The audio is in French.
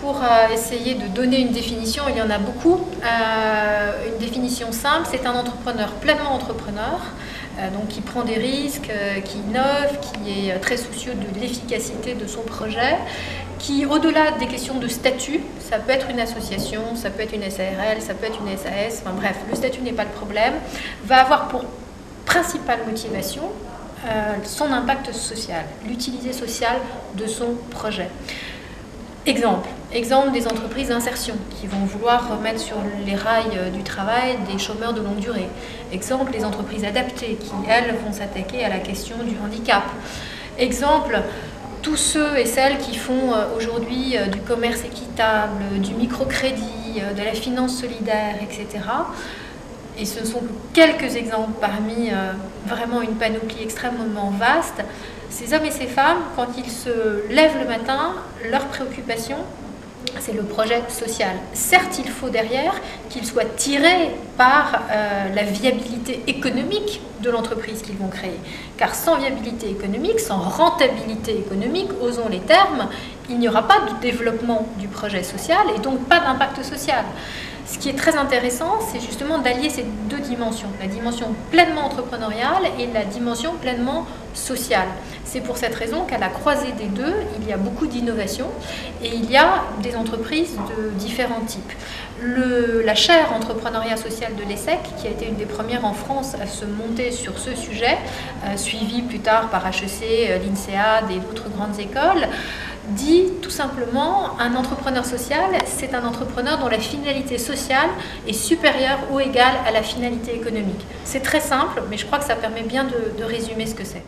pour essayer de donner une définition, il y en a beaucoup. Une définition simple, c'est un entrepreneur pleinement entrepreneur, donc qui prend des risques, qui innove, qui est très soucieux de l'efficacité de son projet, qui, au-delà des questions de statut, ça peut être une association, ça peut être une SARL, ça peut être une SAS, enfin bref, le statut n'est pas le problème, va avoir pour principale motivation son impact social, l'utilité sociale de son projet. Exemple des entreprises d'insertion qui vont vouloir remettre sur les rails du travail des chômeurs de longue durée. Exemple, les entreprises adaptées qui, elles, vont s'attaquer à la question du handicap. Exemple, tous ceux et celles qui font aujourd'hui du commerce équitable, du microcrédit, de la finance solidaire, etc. Et ce ne sont que quelques exemples parmi vraiment une panoplie extrêmement vaste. Ces hommes et ces femmes, quand ils se lèvent le matin, leur préoccupation, c'est le projet social. Certes, il faut derrière qu'il soit tiré par la viabilité économique de l'entreprise qu'ils vont créer. Car sans viabilité économique, sans rentabilité économique, osons les termes, il n'y aura pas de développement du projet social et donc pas d'impact social. Ce qui est très intéressant, c'est justement d'allier ces deux dimensions, la dimension pleinement entrepreneuriale et la dimension pleinement sociale. C'est pour cette raison qu'à la croisée des deux, il y a beaucoup d'innovations et il y a des entreprises de différents types. La chaire entrepreneuriat social de l'ESSEC, qui a été une des premières en France à se monter sur ce sujet, suivie plus tard par HEC, l'INSEAD et d'autres grandes écoles, dit tout simplement un entrepreneur social, c'est un entrepreneur dont la finalité sociale est supérieure ou égale à la finalité économique. C'est très simple, mais je crois que ça permet bien de résumer ce que c'est.